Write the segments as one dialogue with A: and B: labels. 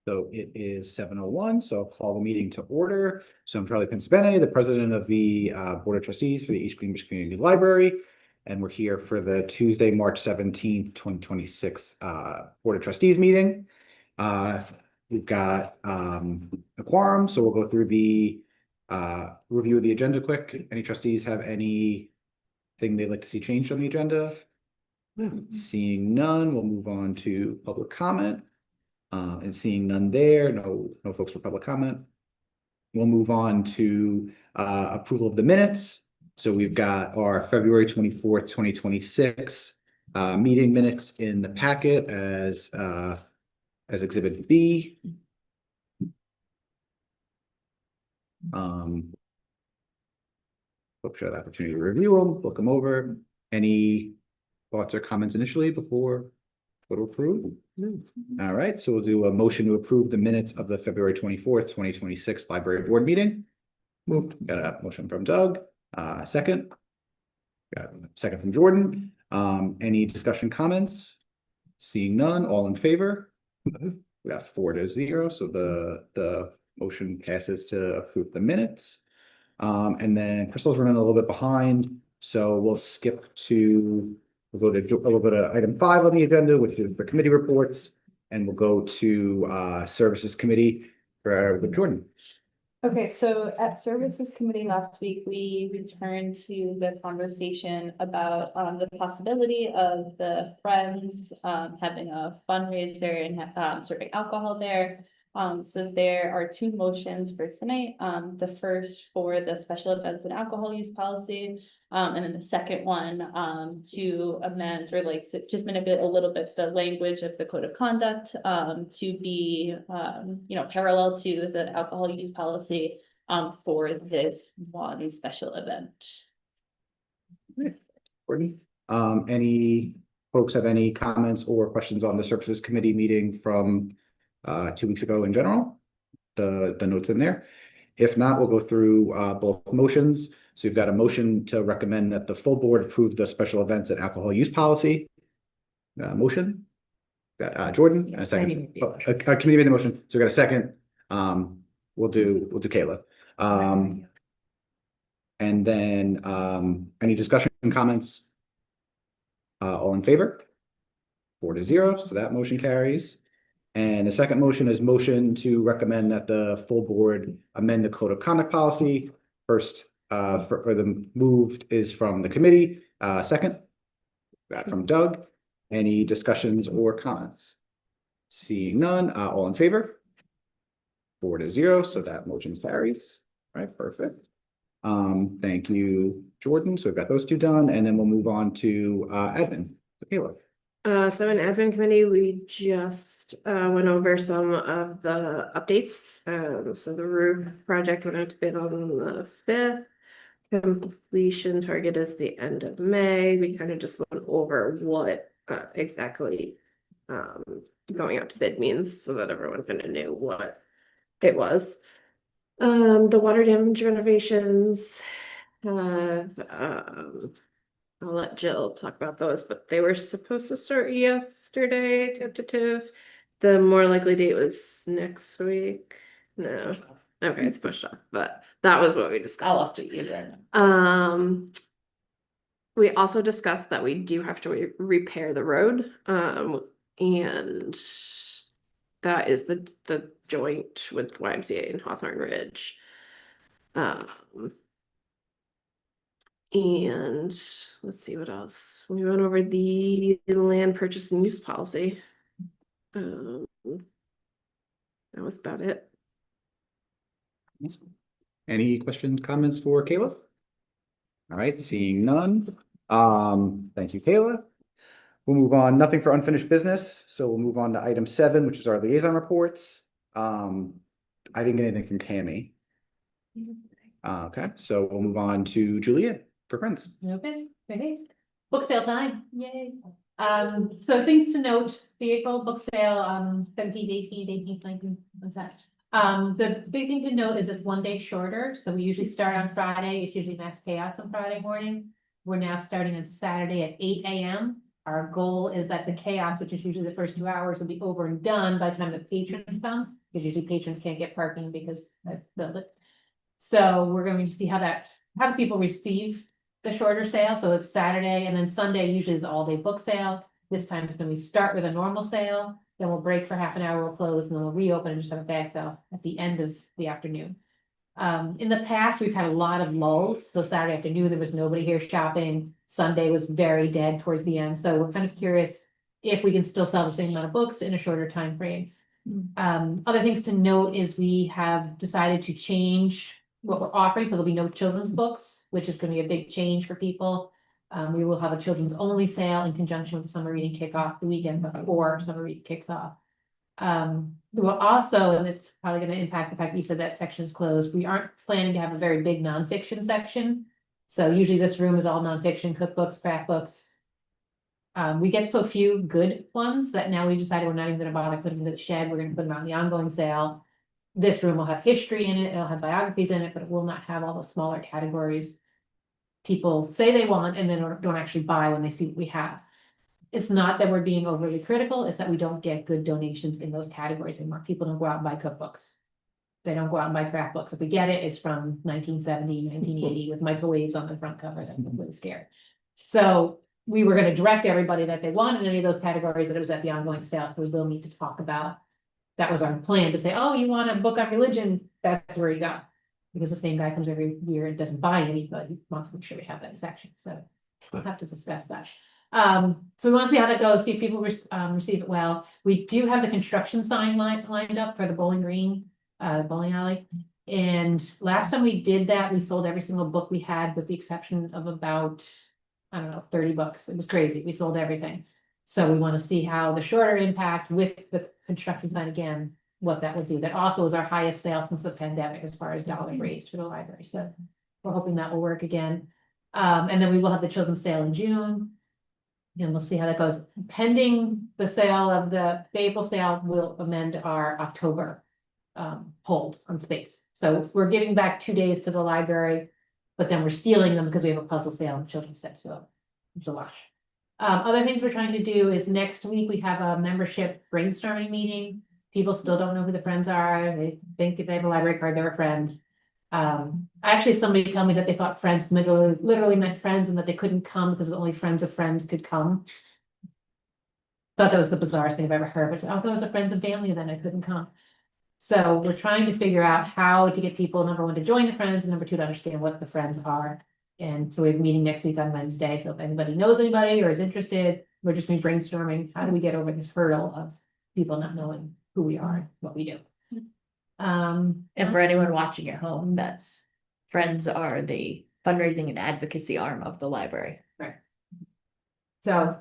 A: So it is 7:01, so I'll call the meeting to order. So I'm Charlie Pincibene, the president of the Board of Trustees for the East Greenwich Community Library. And we're here for the Tuesday, March 17th, 2026 Board of Trustees meeting. We've got a quorum, so we'll go through the review of the agenda quick. Any trustees have anything they'd like to see changed on the agenda? Seeing none, we'll move on to public comment. And seeing none there, no folks for public comment. We'll move on to approval of the minutes. So we've got our February 24th, 2026 meeting minutes in the packet as Exhibit B. Folks should have the opportunity to review them, look them over. Any thoughts or comments initially before to approve? No. All right, so we'll do a motion to approve the minutes of the February 24th, 2026 library board meeting. Moved. Got a motion from Doug. Second. Got a second from Jordan. Any discussion, comments? Seeing none, all in favor? We got 4-0, so the motion passes to approve the minutes. And then Crystal's running a little bit behind, so we'll skip to we'll go to a little bit of item 5 on the agenda, which is the committee reports, and we'll go to services committee with Jordan.
B: Okay, so at services committee last week, we returned to the conversation about the possibility of the Friends having a fundraiser and serving alcohol there. So there are 2 motions for tonight. The first for the special events and alcohol use policy, and then the second one to amend or to just manipulate a little bit the language of the code of conduct to be parallel to the alcohol use policy for this one special event.
A: Jordan, any folks have any comments or questions on the services committee meeting from 2 weeks ago in general? The notes in there. If not, we'll go through both motions. So we've got a motion to recommend that the full board approve the special events and alcohol use policy. Motion. Jordan, and a second. A committee made the motion, so we got a second. We'll do Kayla. And then any discussion, comments? All in favor? 4-0, so that motion carries. And the second motion is motion to recommend that the full board amend the code of conduct policy. First, for the moved is from the committee. Second, that from Doug. Any discussions or comments? Seeing none, all in favor? 4-0, so that motion carries. All right, perfect. Thank you, Jordan. So we've got those 2 done, and then we'll move on to admin. So Kayla.
C: So in admin committee, we just went over some of the updates. So the roof project went out to bid on the 5th. Completion target is the end of May. We kind of just went over what exactly going out to bid means so that everyone kind of knew what it was. The water damage renovations have I'll let Jill talk about those, but they were supposed to start yesterday, tentative. The more likely date was next week. No. Okay, it's pushed off, but that was what we discussed. We also discussed that we do have to repair the road. And that is the joint with YMCA and Hawthorne Ridge. And let's see what else. We went over the land purchase and use policy. That was about it.
A: Any questions, comments for Kayla? All right, seeing none. Thank you, Kayla. We'll move on. Nothing for unfinished business. So we'll move on to item 7, which is our liaison reports. I didn't get anything from Cammie. Okay, so we'll move on to Julia for friends.
D: Okay, okay. Book sale time, yay. So things to note, the April book sale, 17th, 18th, 19th, like that. The big thing to note is it's one day shorter, so we usually start on Friday, it's usually mass chaos on Friday morning. We're now starting on Saturday at 8 AM. Our goal is that the chaos, which is usually the first 2 hours, will be over and done by the time the patrons come, because usually patrons can't get parking because I built it. So we're going to see how do people receive the shorter sale, so it's Saturday, and then Sunday usually is the all-day book sale. This time it's gonna be start with a normal sale, then we'll break for half an hour, we'll close, and then we'll reopen and just have a bag sale at the end of the afternoon. In the past, we've had a lot of lulls, so Saturday afternoon, there was nobody here shopping. Sunday was very dead towards the end, so we're kind of curious if we can still sell the same amount of books in a shorter time frame. Other things to note is we have decided to change what we're offering, so there'll be no children's books, which is gonna be a big change for people. We will have a children's only sale in conjunction with the summer reading kickoff the weekend before summer reading kicks off. We'll also, and it's probably gonna impact the fact that you said that section is closed, we aren't planning to have a very big nonfiction section. So usually this room is all nonfiction, cookbooks, craft books. We get so few good ones that now we decided we're not even gonna bother putting them in the shed, we're gonna put them on the ongoing sale. This room will have history in it, it'll have biographies in it, but it will not have all the smaller categories people say they want and then don't actually buy when they see what we have. It's not that we're being overly critical, it's that we don't get good donations in those categories anymore. People don't go out and buy cookbooks. They don't go out and buy craft books. If we get it, it's from 1970, 1980 with microwaves on the front cover that I'm really scared. So we were going to direct everybody that they wanted any of those categories that it was at the ongoing sale, so we will need to talk about. That was our plan to say, oh, you want a book on religion, that's where you go. Because the same guy comes every year and doesn't buy any, but he wants to make sure we have that section, so we'll have to discuss that. So we want to see how that goes, see if people receive it well. We do have the construction sign lined up for the Bowling Green, bowling alley. And last time we did that, we sold every single book we had with the exception of about, I don't know, 30 books. It was crazy, we sold everything. So we want to see how the shorter impact with the construction sign again, what that would do. That also is our highest sale since the pandemic as far as dollars raised for the library. So we're hoping that will work again. And then we will have the children's sale in June. And we'll see how that goes. Pending the sale of the April sale, we'll amend our October hold on space. So we're giving back 2 days to the library, but then we're stealing them because we have a puzzle sale and children's set. So it's a wash. Other things we're trying to do is next week we have a membership brainstorming meeting. People still don't know who the friends are. They think if they have a library card, they're a friend. Actually, somebody told me that they thought friends literally meant friends and that they couldn't come because only friends of friends could come. Thought that was the bizarrest thing I've ever heard, but oh, those are friends and family, and then I couldn't come. So we're trying to figure out how to get people, number one, to join the friends, and number two, to understand what the friends are. And so we have a meeting next week on Wednesday. So if anybody knows anybody or is interested, we're just gonna be brainstorming. How do we get over this hurdle of people not knowing who we are and what we do?
E: And for anyone watching at home, that's Friends are the fundraising and advocacy arm of the library.
D: Right. So,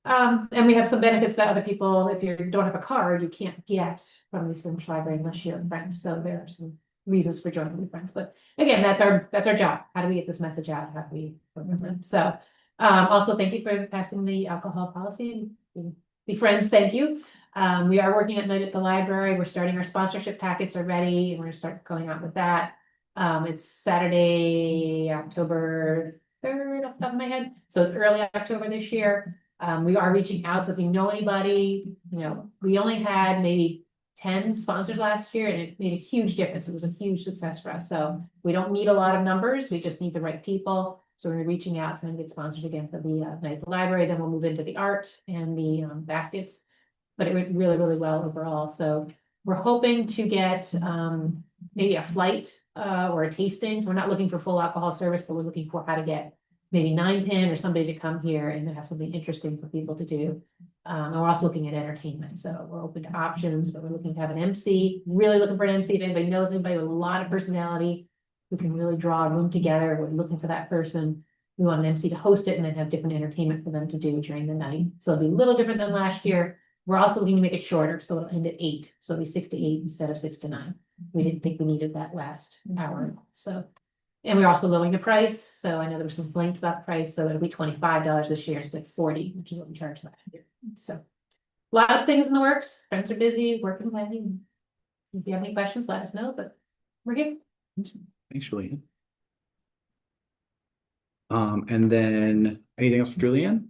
D: and we have some benefits that other people, if you don't have a card, you can't get from the Swedish Library unless you're a friend. So there are some reasons for joining the friends. But again, that's our job. How do we get this message out? How do we work with them? So also thank you for passing the alcohol policy and the friends, thank you. We are working at night at the library. We're starting our sponsorship packets are ready and we're gonna start going out with that. It's Saturday, October 3rd off the top of my head. So it's early October this year. We are reaching out. So if you know anybody, you know, we only had maybe 10 sponsors last year and it made a huge difference. It was a huge success for us. So we don't need a lot of numbers. We just need the right people. So we're reaching out trying to get sponsors again for the night at the library. Then we'll move into the art and the baskets. But it went really, really well overall. So we're hoping to get maybe a flight or a tasting. So we're not looking for full alcohol service, but we're looking for how to get maybe 9-pin or somebody to come here and have something interesting for people to do. And we're also looking at entertainment. So we're open to options, but we're looking to have an MC, really looking for an MC. If anybody knows anybody with a lot of personality who can really draw a room together, we're looking for that person. We want an MC to host it and then have different entertainment for them to do during the night. So it'll be a little different than last year. We're also looking to make it shorter, so it'll end at 8. So it'll be 6 to 8 instead of 6 to 9. We didn't think we needed that last hour. So And we're also lowering the price, so I know there were some complaints about the price, so it'll be $25 this year instead of 40, which is what we charged last year, so. A lot of things in the works, friends are busy, working, planning. If you have any questions, let us know, but we're here.
A: Thanks, Julian. And then anything else for Julian?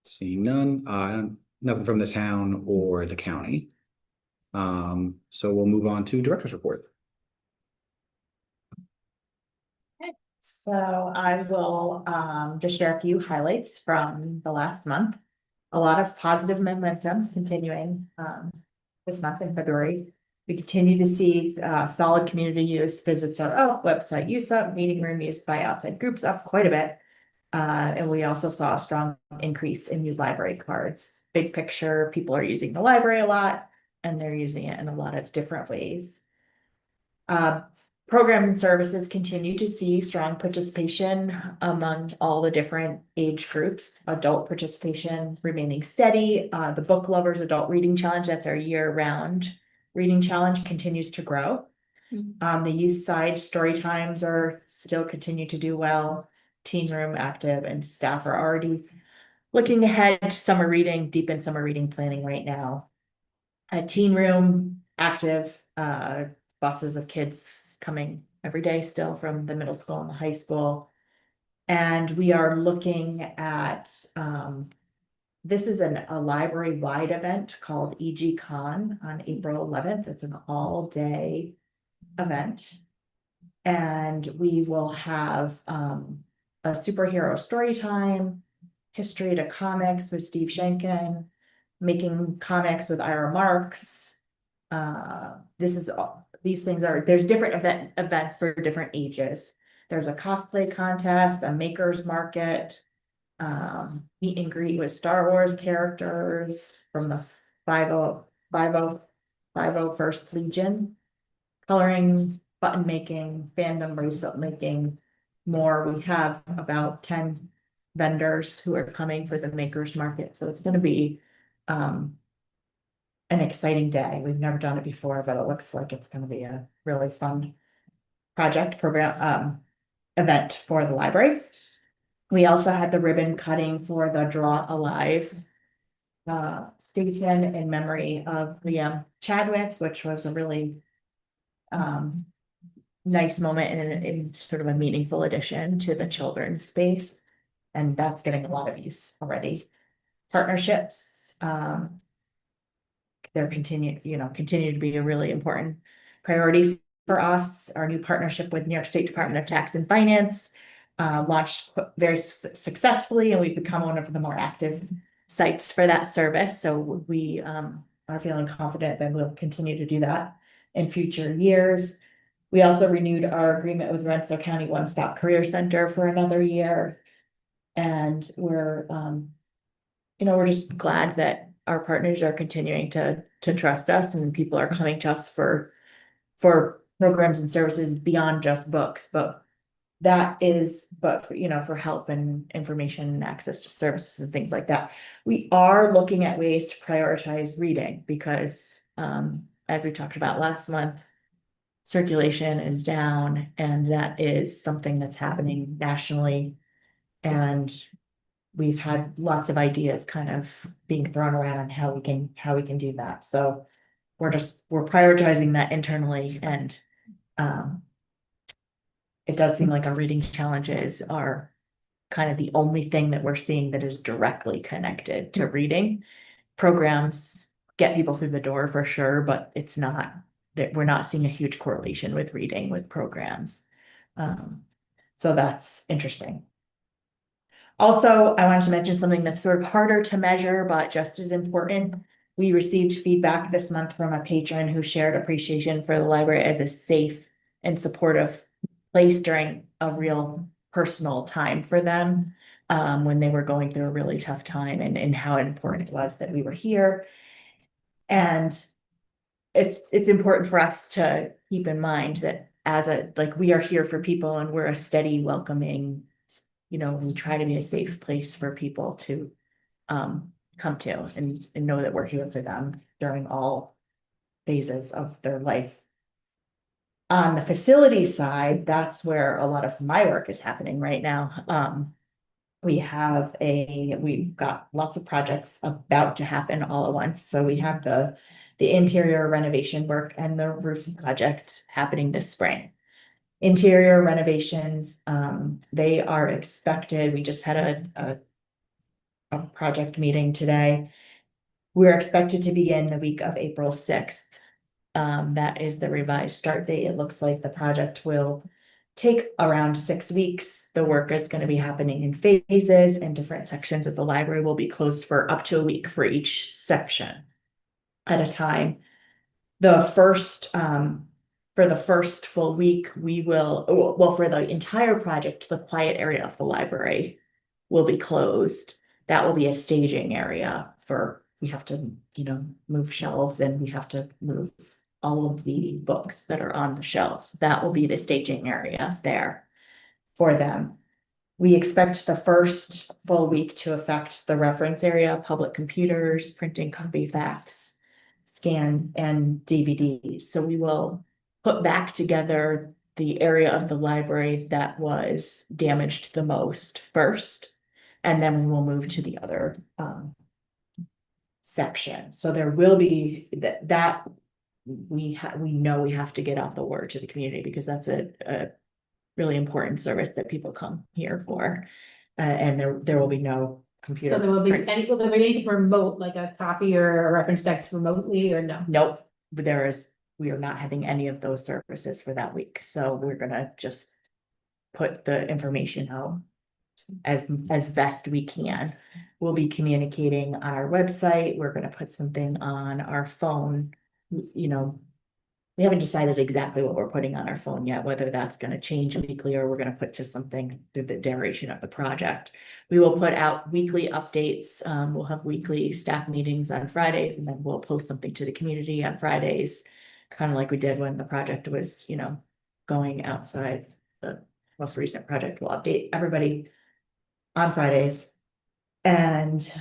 A: Seeing none, nothing from the town or the county. So we'll move on to director's report.
E: So I will just share a few highlights from the last month. A lot of positive momentum continuing this month in February. We continue to see solid community use, visits are up, website use up, meeting room use by outside groups up quite a bit. And we also saw a strong increase in used library cards. Big picture, people are using the library a lot, and they're using it in a lot of different ways. Programs and services continue to see strong participation among all the different age groups. Adult participation remaining steady. The Book Lovers Adult Reading Challenge, that's our year-round reading challenge, continues to grow. On the youth side, story times are still continue to do well. Teen room active, and staff are already looking ahead to summer reading, deep in summer reading planning right now. A teen room active, buses of kids coming every day still from the middle school and the high school. And we are looking at, this is a library-wide event called EG Con on April 11th. It's an all-day event. And we will have a superhero story time, history to comics with Steve Shankin, making comics with Ira Marks. These things are, there's different events for different ages. There's a cosplay contest, a maker's market, meet and greet with Star Wars characters from the 501st Legion, coloring, button making, fandom bracelet making, more. We have about 10 vendors who are coming for the makers market, so it's going to be an exciting day. We've never done it before, but it looks like it's going to be a really fun program event for the library. We also had the ribbon cutting for the Draw Alive station in memory of Liam Chadwick, which was a really nice moment and sort of a meaningful addition to the children's space. And that's getting a lot of use already. Partnerships, they're continue to be a really important priority for us. Our new partnership with New York State Department of Tax and Finance launched very successfully, and we've become one of the more active sites for that service. So we are feeling confident that we'll continue to do that in future years. We also renewed our agreement with Rensselaer County One Stop Career Center for another year. And we're just glad that our partners are continuing to trust us, and people are coming to us for programs and services beyond just books, but for help and information and access to services and things like that. We are looking at ways to prioritize reading because, as we talked about last month, circulation is down, and that is something that's happening nationally. And we've had lots of ideas kind of being thrown around on how we can do that. So we're prioritizing that internally, and it does seem like our reading challenges are kind of the only thing that we're seeing that is directly connected to reading. Programs get people through the door for sure, but it's not that we're not seeing a huge correlation with reading with programs. So that's interesting. Also, I wanted to mention something that's sort of harder to measure, but just as important. We received feedback this month from a patron who shared appreciation for the library as a safe and supportive place during a real personal time for them, when they were going through a really tough time, and how important it was that we were here. And it's important for us to keep in mind that we are here for people, and we're a steady, welcoming, we try to be a safe place for people to come to and know that we're here for them during all phases of their life. On the facility side, that's where a lot of my work is happening right now. We've got lots of projects about to happen all at once. So we have the interior renovation work and the roof project happening this spring. Interior renovations, they are expected, we just had a project meeting today. We're expected to begin the week of April 6th. That is the revised start date. It looks like the project will take around 6 weeks. The work is going to be happening in phases, and different sections of the library will be closed for up to a week for each section at a time. For the first full week, we will, well, for the entire project, the quiet area of the library will be closed. That will be a staging area we have to, move shelves, and we have to move all of the books that are on the shelves. That will be the staging area there for them. We expect the first full week to affect the reference area, public computers, printing, copy, fax, scan, and DVDs. So we will put back together the area of the library that was damaged the most first, and then we will move to the other section. So there will be that we know we have to get out the word to the community, because that's a really important service that people come here for. And there will be no computer.
D: So will there be anything remote, like a copy or a reference text remotely, or no?
E: Nope, we are not having any of those services for that week. So we're gonna just put the information out as best we can. We'll be communicating on our website. We're gonna put something on our phone. We haven't decided exactly what we're putting on our phone yet, whether that's going to change weekly or we're going to put just something through the duration of the project. We will put out weekly updates. We'll have weekly staff meetings on Fridays, and then we'll post something to the community on Fridays, kind of like we did when the project was, going outside. The most recent project will update everybody on Fridays, and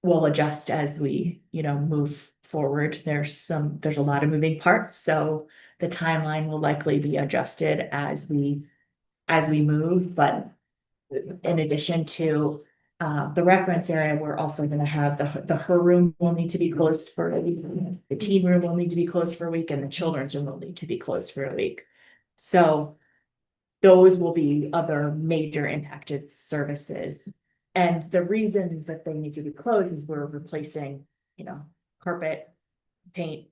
E: we'll adjust as we, move forward. There's a lot of moving parts, so the timeline will likely be adjusted as we move. But in addition to the reference area, we're also going to have the her room will need to be closed for a week, the teen room will need to be closed for a week, and the children's room will need to be closed for a week. So those will be other major impacted services. And the reason that they need to be closed is we're replacing, carpet, paint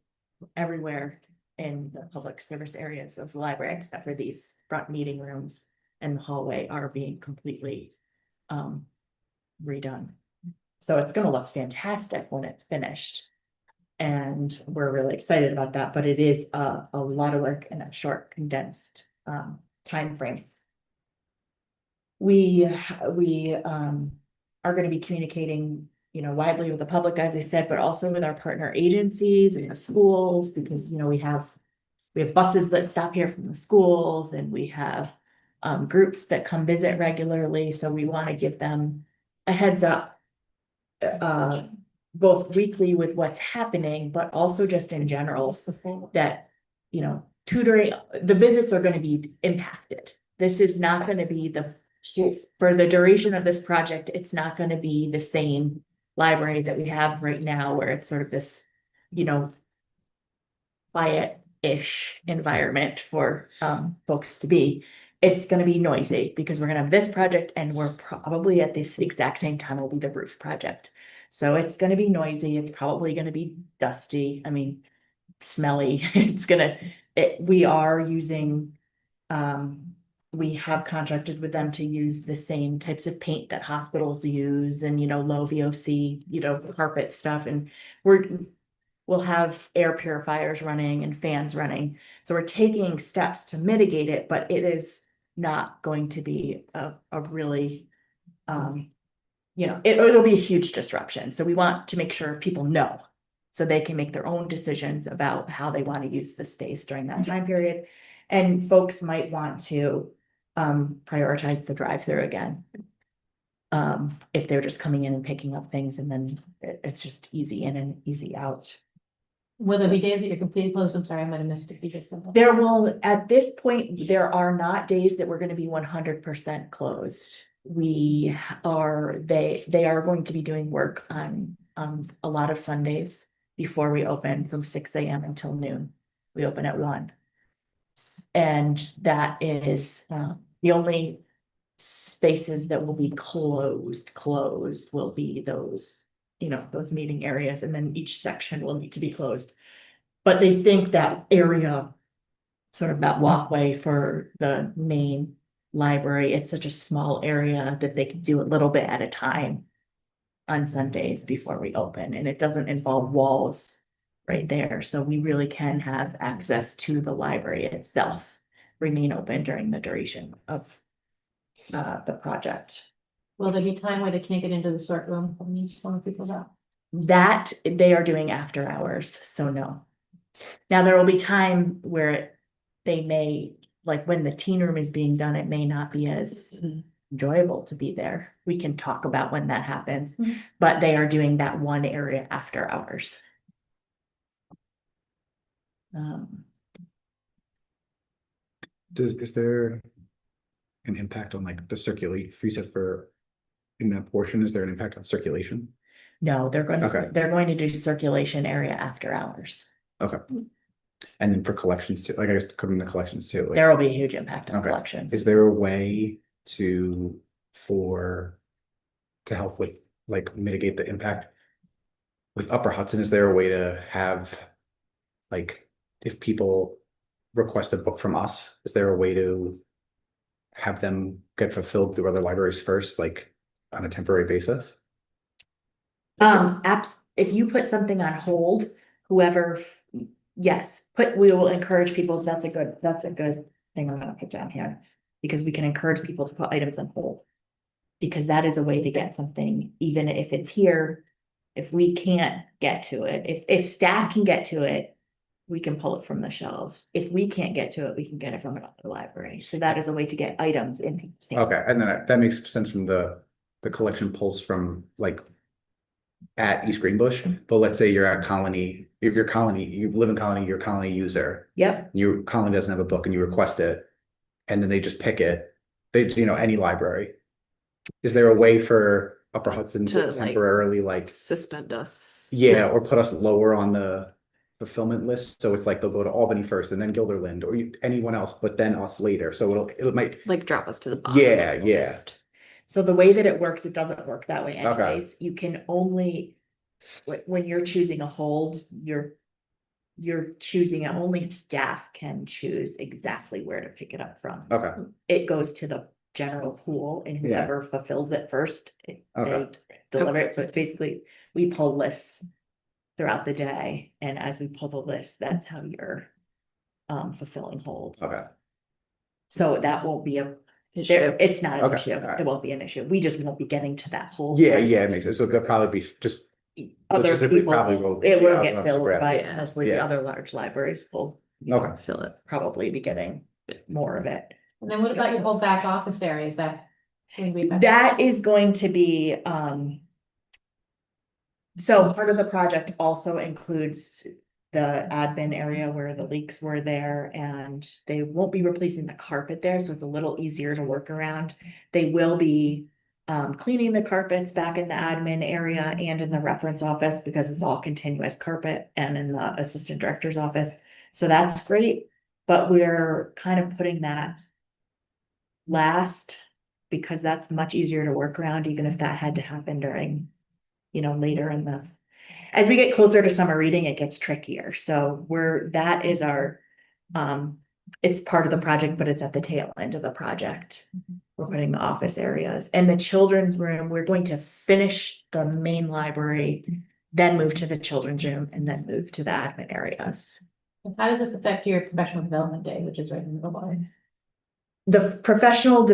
E: everywhere in the public service areas of the library, except for these front meeting rooms and the hallway are being completely redone. So it's going to look fantastic when it's finished. And we're really excited about that, but it is a lot of work in a short, condensed time frame. We are going to be communicating, widely with the public, as I said, but also with our partner agencies and the schools, because, we have buses that stop here from the schools, and we have groups that come visit regularly. So we want to give them a heads up, both weekly with what's happening, but also just in general that, tutoring, the visits are going to be impacted. This is not going to be for the duration of this project, it's not going to be the same library that we have right now, where it's sort of this, quiet-ish environment for folks to be. It's going to be noisy because we're going to have this project, and we're probably at this exact same time will be the roof project. So it's going to be noisy. It's probably going to be dusty. I mean, smelly. We are using, we have contracted with them to use the same types of paint that hospitals use, and, low VOC, carpet stuff. And we'll have air purifiers running and fans running. So we're taking steps to mitigate it, but it is not going to be a really, it'll be a huge disruption. So we want to make sure people know, so they can make their own decisions about how they want to use the space during that time period. And folks might want to prioritize the drive-through again. If they're just coming in and picking up things, and then it's just easy in and easy out.
D: Will there be days that you're completely closed? I'm sorry, I might have missed it. You just said that.
E: There will, at this point, there are not days that we're gonna be 100% closed. They are going to be doing work on a lot of Sundays before we open from 6 a.m. until noon. We open at 1. And that is, the only spaces that will be closed will be those, those meeting areas, and then each section will need to be closed. But they think that area, sort of that walkway for the main library, it's such a small area that they can do a little bit at a time on Sundays before we open, and it doesn't involve walls right there, so we really can have access to the library itself, remain open during the duration of the project.
D: Will there be time where they can't get into the sort room? I mean, just want to people out.
E: That they are doing after hours, so no. Now, there will be time where they may, like when the teen room is being done, it may not be as enjoyable to be there. We can talk about when that happens, but they are doing that one area after hours.
A: Is there an impact on like the circulate, you said for in that portion, is there an impact on circulation?
E: No, they're going
A: Okay.
E: to, they're going to do circulation area after hours.
A: Okay. And then for collections too, like I guess covering the collections too. Like,
E: There will be a huge impact on
A: Okay.
E: collections.
A: is there a way to help with like mitigate the impact with Upper Hudson? Is there a way to have like if people request a book from us, is there a way to have them get fulfilled through other libraries first, like on a temporary basis?
E: If you put something on hold, whoever, yes, we will encourage people. That's a good thing I'm gonna put down here. Because we can encourage people to put items on hold. Because that is a way to get something, even if it's here, if we can't get to it, if staff can get to it, we can pull it from the shelves. If we can't get to it, we can get it from another library. So that is a way to get items in people's hands.
A: Okay, and then that makes sense from the collection pulls from like at East Greenbush, but let's say you're at Colony, if you're Colony, you live in Colony, you're a Colony user.
E: Yep,
A: Your Colony doesn't have a book and you request it, and then they just pick it. They, any library. Is there a way for Upper Hudson
C: To,
A: to temporarily like
C: Suspend us.
A: yeah, or put us lower on the fulfillment list? So it's like they'll go to Albany first and then Gilderland or anyone else, but then us later. So it might
C: Like drop us to the bottom.
A: Yeah,
C: of the
A: yeah.
C: list.
E: so the way that it works, it doesn't work that way
A: Okay.
E: anyways. You can only, when you're choosing a hold, you're choosing it, only staff can choose exactly where to pick it up from.
A: Okay.
E: It goes to the general pool and
A: Yeah.
E: whoever fulfills it first, they
A: Okay.
E: deliver it. So it's basically, we pull lists throughout the day, and as we pull the list, that's how you're fulfilling holds.
A: Okay.
E: So that won't be
C: Issue.
E: it's not an
A: Okay,
E: issue.
A: alright.
E: It won't be an issue. We just won't be getting to that whole
A: Yeah,
E: list.
A: yeah, it makes sense. So there'll probably be just
E: Other
A: Logistically,
E: people,
A: probably will-
E: it will
A: yeah,
E: get
A: I'll
E: filled
A: grab
E: by
C: it.
E: mostly the
A: Yeah.
E: other large libraries will
A: okay.
C: Fill it.
E: probably be getting more of it.
D: And then what about your whole back office area? Is that? going to be back-
E: That is going to be, so part of the project also includes the admin area where the leaks were there, and they won't be replacing the carpet there, so it's a little easier to work around. They will be cleaning the carpets back in the admin area and in the reference office, because it's all continuous carpet, and in the assistant director's office. So that's great, but we're kind of putting that last, because that's much easier to work around, even if that had to happen during, later in the, as we get closer to summer reading, it gets trickier. So that is our, it's part of the project, but it's at the tail end of the project. We're putting the office areas and the children's room. We're going to finish the main library, then move to the children's room, and then move to the admin areas.
D: How does this affect your professional development day, which is right in the middle of it?
E: The professional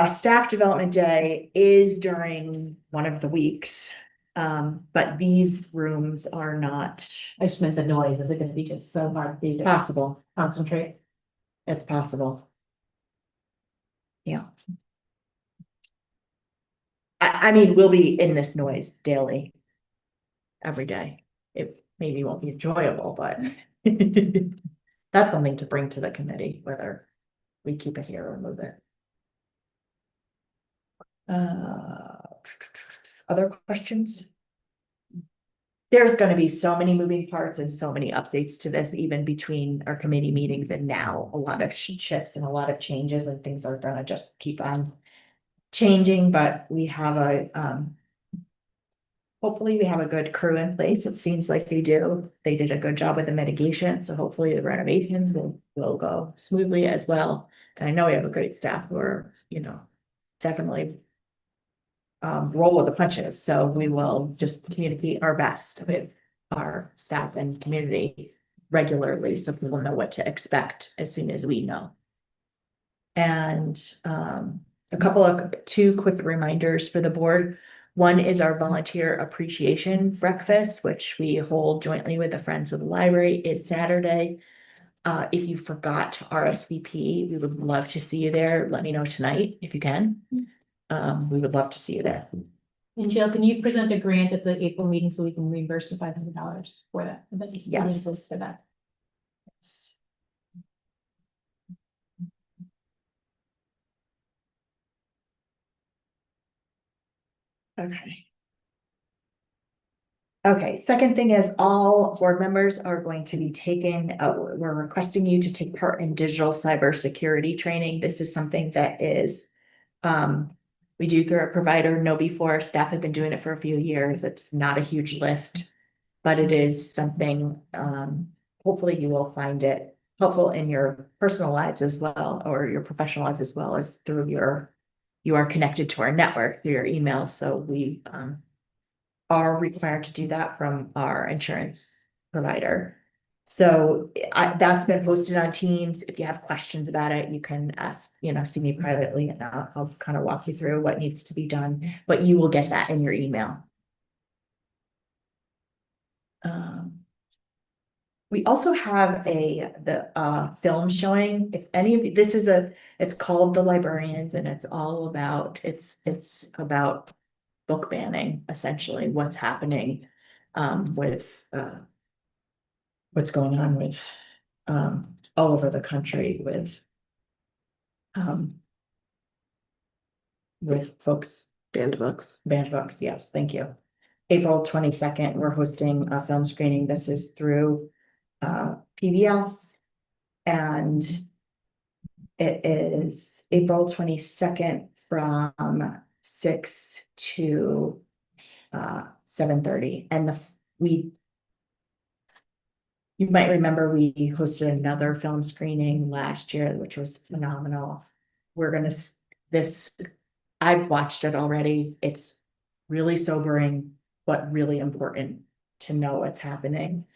E: staff development day is during one of the weeks. But these rooms are not
D: I just meant the noise. Is it gonna be just so hard for you to
E: possible.
D: concentrate?
E: It's possible. Yeah. I mean, we'll be in this noise daily. Every day. maybe won't be enjoyable, but that's something to bring to the committee, whether we keep it here or move it. Other questions? There's gonna be so many moving parts and so many updates to this, even between our committee meetings and now, a lot of shifts and a lot of changes, and things are gonna just keep on changing, but we have hopefully we have a good crew in place. It seems like they do. They did a good job with the mitigation, so hopefully the renovations will go smoothly as well. And I know we have a great staff who are, definitely roll with the punches, so we will just communicate our best with our staff and community regularly, so people know what to expect as soon as we know. And two quick reminders for the board. One is our volunteer appreciation breakfast, which we hold jointly with the Friends of the Library, is Saturday. If you forgot to RSVP, we would love to see you there. Let me know tonight if you can. We would love to see you there.
D: And Jill, can you present a grant at the April meeting so we can reimburse the $500 for that?
E: Yes.
D: For that.
E: Okay. Okay, second thing is all board members are going to be we're requesting you to take part in digital cybersecurity training. This is something that is, we do through a provider, KnowBe4. Staff have been doing it for a few years. It's not a huge lift, but it is something, hopefully you will find it helpful in your personal lives as well, or your professional lives as well as through you are connected to our network through your emails. So we, are required to do that from our insurance provider. So that's been posted on Teams. If you have questions about it, you can ask, see me privately, and I'll kind of walk you through what needs to be done, but you will get that in your email. We also have the film showing. If any of you, it's called The Librarians, and it's all about, it's about book banning, essentially, what's happening with what's going on with all over the country with folks.
C: Banned books.
E: Banned books, yes, thank you. April 22nd, we're hosting a film screening. This is through PBS, and it is April 22nd from 6 to 7:30, and you might remember we hosted another film screening last year, which was phenomenal. I've watched it already. It's really sobering, but really important to know what's happening.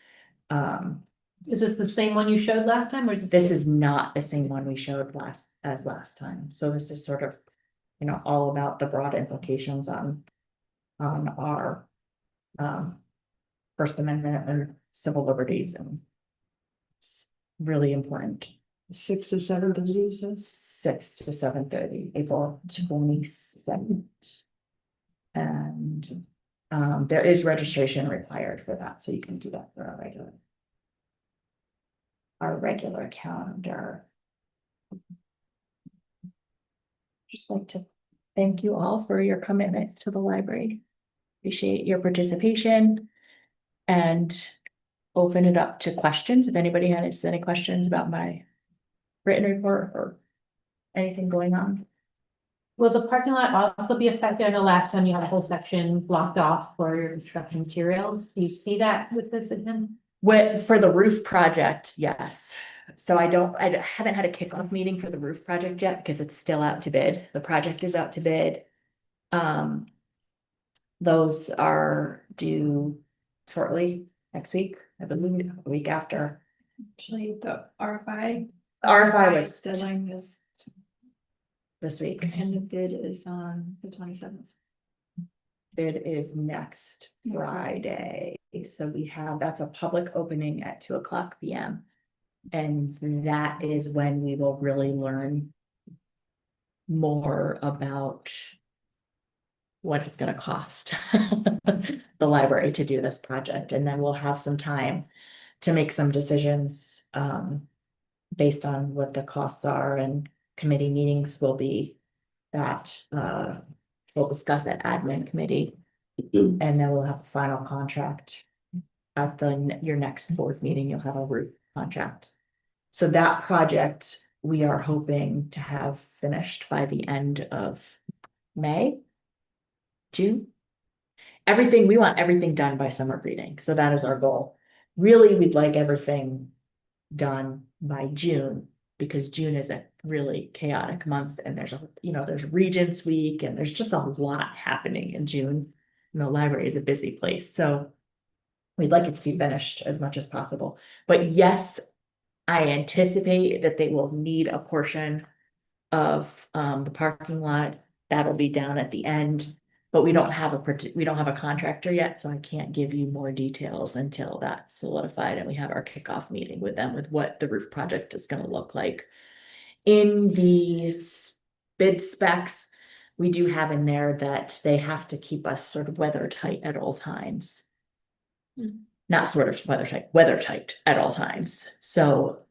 D: Is this the same one you showed last time, or is
E: This is not the same one we showed last time. So this is sort of, all about the broad implications on our First Amendment and civil liberties, and it's really important.
C: 6 to 7:30,
E: 6 to 7:30, April 22nd. And there is registration required for that, so you can do that for our regular calendar. Just like to thank you all for your commitment to the library. Appreciate your participation, and open it up to questions. If anybody has any questions about my written report or anything going on.
D: Will the parking lot also be affected? I know last time you had a whole section blocked off for your construction materials. Do you see that with this again?
E: For the roof project, yes. So I haven't had a kickoff meeting for the roof project yet because it's still out to bid. The project is out to bid. Those are due shortly next week, I believe, a week after.
B: Actually, the RFI
E: Was
B: deadline is,
E: this week.
B: and the bid is on the 27th.
E: Bid is next Friday. So that's a public opening at 2:00 p.m. And that is when we will really learn more about what it's gonna cost the library to do this project, and then we'll have some time to make some decisions, based on what the costs are, and committee meetings will be that, we'll discuss at admin committee. And then we'll have a final contract at your next board meeting, you'll have a root contract. So that project, we are hoping to have finished by the end of May, June. We want everything done by summer reading, so that is our goal. Really, we'd like everything done by June, because June is a really chaotic month, and there's Regents Week, and there's just a lot happening in June. And the library is a busy place, so we'd like it to be finished as much as possible. But yes, I anticipate that they will need a portion of the parking lot. That'll be down at the end, but we don't have a contractor yet, so I can't give you more details until that's solidified and we have our kickoff meeting with them with what the roof project is gonna look like. In the bid specs, we do have in there that they have to keep us sort of weather tight at all times. Not sort of weather tight at all times, so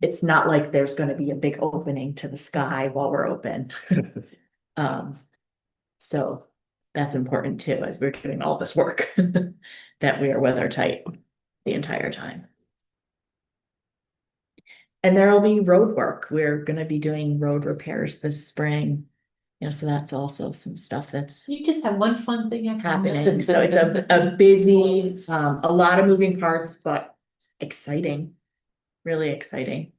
E: it's not like there's gonna be a big opening to the sky while we're open. So that's important too, as we're doing all this work, that we are weather tight the entire time. And there'll be road work. We're gonna be doing road repairs this spring. So that's also some stuff that's
D: You just have one fun thing after
E: happening. So it's a busy, a lot of moving parts, but exciting, really exciting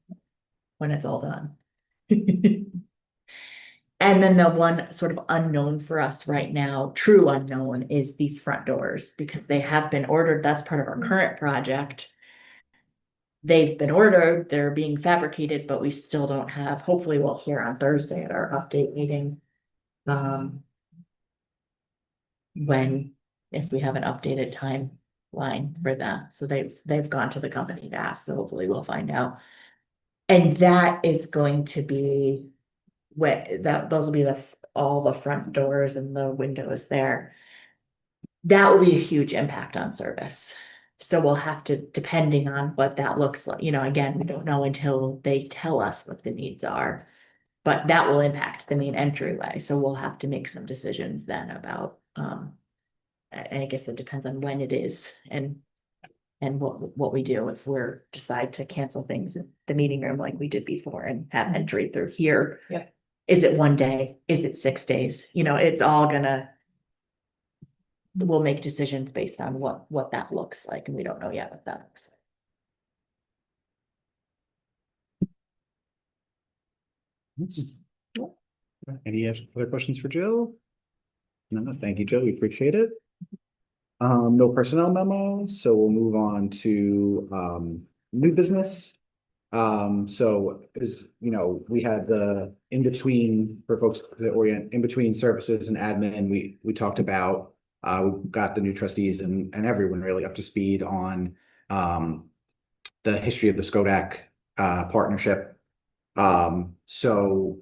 E: when it's all done. And then the one sort of unknown for us right now, true unknown, is these front doors, because they have been ordered. That's part of our current project. They've been ordered, they're being fabricated, but we still don't have, hopefully we'll hear on Thursday at our update meeting. If we have an updated timeline for that. So they've gone to the company to ask, so hopefully we'll find out. And that is going to be those will be all the front doors and the windows there. That will be a huge impact on service. So we'll have to, depending on what that looks like, again, we don't know until they tell us what the needs are. But that will impact the main entryway, so we'll have to make some decisions then about, I guess it depends on when it is and what we do if we're decide to cancel things in the meeting room like we did before and have entry through here.
D: Yeah.
E: Is it 1 day? Is it 6 days? It's all we'll make decisions based on what that looks like, and we don't know yet what that looks like.
A: Any other questions for Jill? No, thank you, Jill. We appreciate it. No personnel memo, so we'll move on to new business. So as we had the in-between for folks that orient in between services and admin, we talked about we got the new trustees and everyone really up to speed on the history of the Skodak partnership. So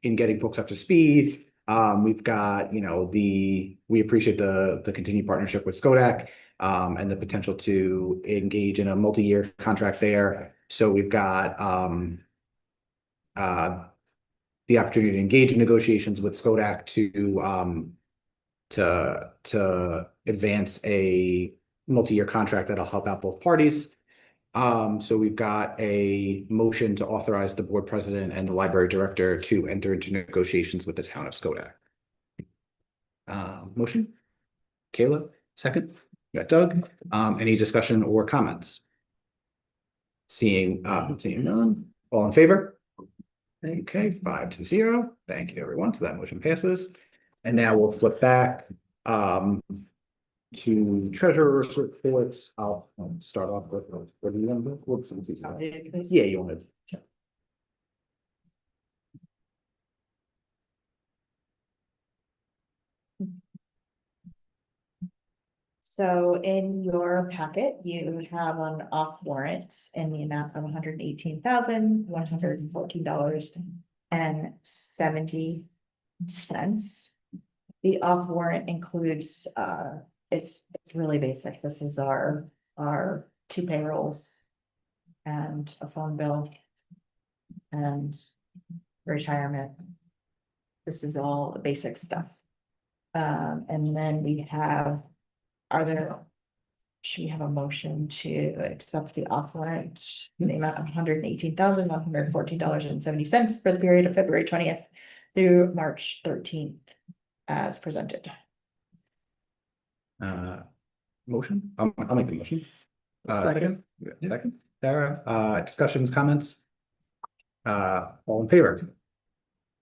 A: in getting folks up to speed, we've got, we appreciate the continued partnership with Skodak, and the potential to engage in a multi-year contract there. So we've got, the opportunity to engage in negotiations with Skodak to advance a multi-year contract that'll help out both parties. So we've got a motion to authorize the board president and the library director to enter into negotiations with the town of Skodak. Motion? Kayla, second. We got Doug. Any discussion or comments? Seeing none. All in favor? Okay, 5-0. Thank you, everyone. So that motion passes. And now we'll flip back to treasurer's reports. I'll start off with what do you want to do? Whoops, yeah, you want to.
E: So in your packet, you have an off warrant in the amount of $118,114.70. The off warrant includes, it's really basic. This is our 2 payrolls. And a phone bill. And retirement. This is all basic stuff. And then we have, should we have a motion to accept the off warrant in the amount of $118,114.70 for the period of February 20th through March 13th as presented?
A: Motion? I'll make the motion. Second? Second. Sarah, discussions, comments? All in favor?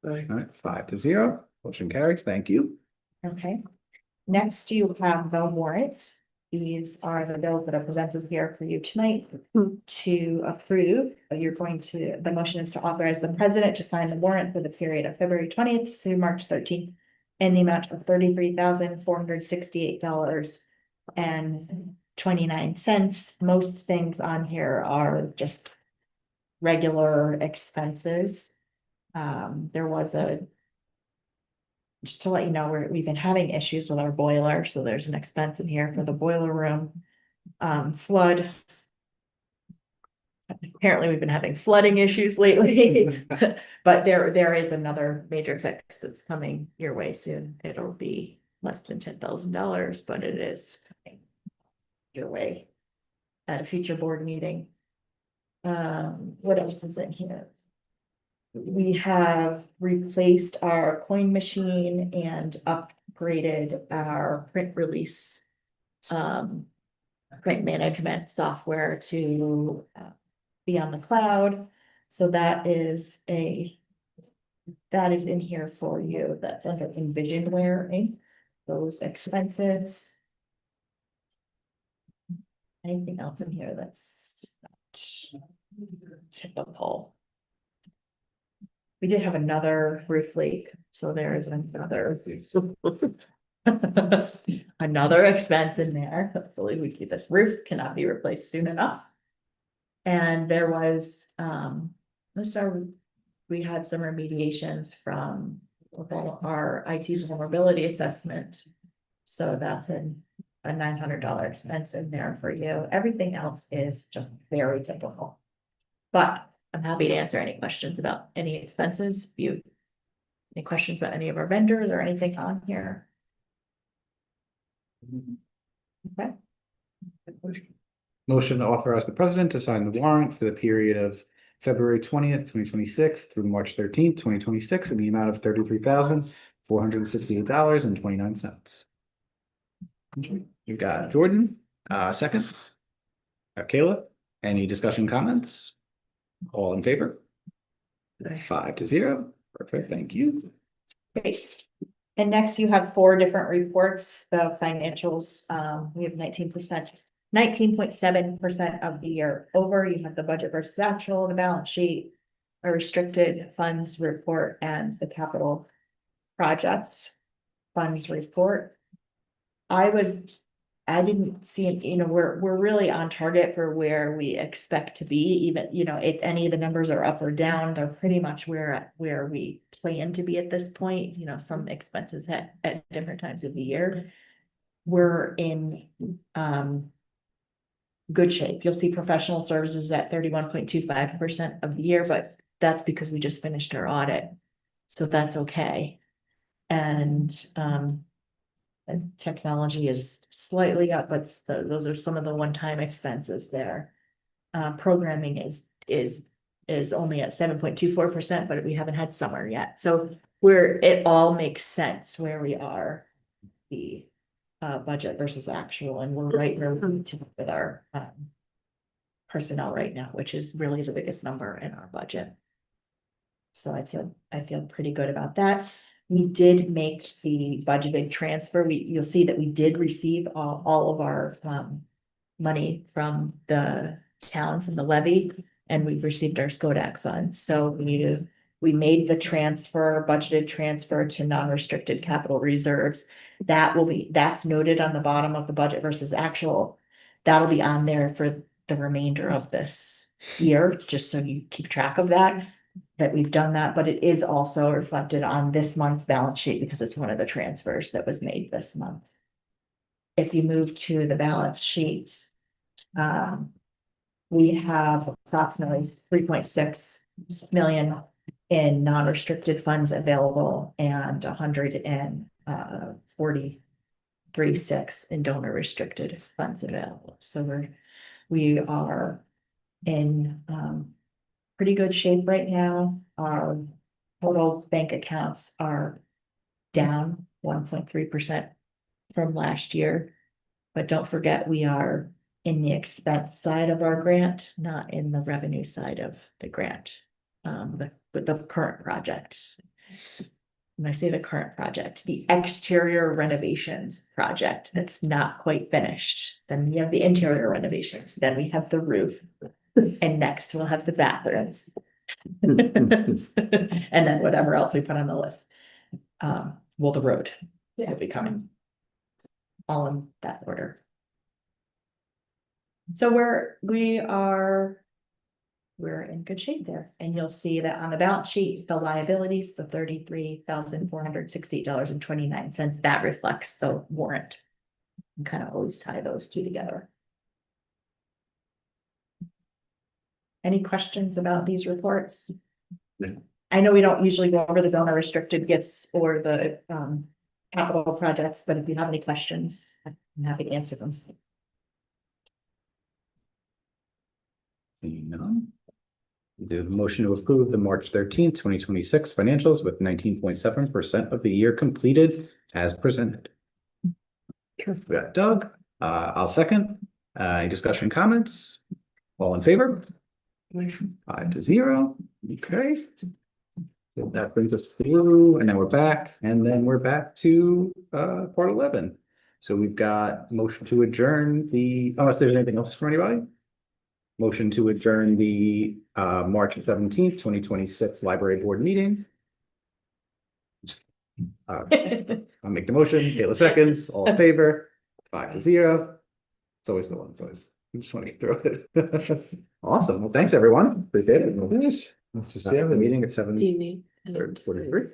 A: All right, 5-0, motion carries, thank you.
E: Okay. Next, you have the warrant. These are the bills that are presented here for you tonight to approve. The motion is to authorize the president to sign the warrant for the period of February 20th through March 13th in the amount of $33,468.29. Most things on here are just regular expenses. There was just to let you know, we've been having issues with our boiler, so there's an expense in here for the boiler room. Flood. Apparently, we've been having flooding issues lately, but there is another major fix that's coming your way soon. It'll be less than $10,000, but it is coming your way at a future board meeting. What else is in here? We have replaced our coin machine and upgraded our print release print management software to be on the cloud. So that is in here for you. That's under Envisionware Inc. Those expenses. Anything else in here that's not typical? We did have another roof leak, so there is another another expense in there. Hopefully this roof cannot be replaced soon enough. And there was, we had some remediations from our IT vulnerability assessment. So that's a $900 expense in there for you. Everything else is just very typical. But I'm happy to answer any questions about any expenses. Any questions about any of our vendors or anything on here? Okay.
A: Motion to authorize the president to sign the warrant for the period of February 20th, 2026 through March 13th, 2026 in the amount of $33,468.29. You got Jordan, second. Kayla, any discussion, comments? All in favor? 5-0. Perfect, thank you.
E: Great. And next you have 4 different reports, the financials, we have 19.7% of the year over. You have the budget versus actual, the balance sheet, a restricted funds report, and the capital project funds report. I didn't see, we're really on target for where we expect to be, even, if any of the numbers are up or down, they're pretty much where we plan to be at this point. Some expenses at different times of the year. We're in good shape. You'll see professional services at 31.25% of the year, but that's because we just finished our audit. So that's okay. And technology is slightly up, but those are some of the one-time expenses there. Programming is only at 7.24%, but we haven't had summer yet. So it all makes sense where we are, the budget versus actual, and we're right where we need to be with our personnel right now, which is really the biggest number in our budget. So I feel pretty good about that. We did make the budgeted transfer. You'll see that we did receive all of our money from the town, from the levy, and we've received our SCODAC funds. So we made the budgeted transfer to non-restricted capital reserves. That's noted on the bottom of the budget versus actual. That'll be on there for the remainder of this year, just so you keep track of that. that we've done that, but it is also reflected on this month's balance sheet because it's one of the transfers that was made this month. If you move to the balance sheet, we have approximately 3.6 million in non-restricted funds available and 143.6 in donor restricted funds available. So we are in pretty good shape right now. Our total bank accounts are down 1.3% from last year. But don't forget, we are in the expense side of our grant, not in the revenue side of the grant. With the current project. When I say the current project, the exterior renovations project that's not quite finished. Then we have the interior renovations, then we have the roof. And next we'll have the bathrooms. And then whatever else we put on the list. Well, the road will be coming. All in that order. So we're in good shape there, and you'll see that on the balance sheet, the liabilities, the $33,468.29, that reflects the warrant. And kind of always tie those two together. Any questions about these reports?
A: No.
E: I know we don't usually go over the donor restricted gifts or the capital projects, but if you have any questions, I'm happy to answer them.
A: Seeing none. The motion to approve the March 13th, 2026 financials with 19.7% of the year completed as presented. Sure. We got Doug. I'll second. Any discussion, comments? All in favor? 5-0. Okay. So that brings us through, and now we're back, and then we're back to part 11. So we've got motion to adjourn the, unless there's anything else from anybody? Motion to adjourn the March 17th, 2026 library board meeting. I'll make the motion. Kayla seconds. All in favor? 5-0. It's always the one. It's always. I just want to get through it. Awesome. Well, thanks everyone. Appreciate it.
F: Yes. Let's just see
A: The
F: everything.
A: meeting at 7.
C: Do you need?
A: 43.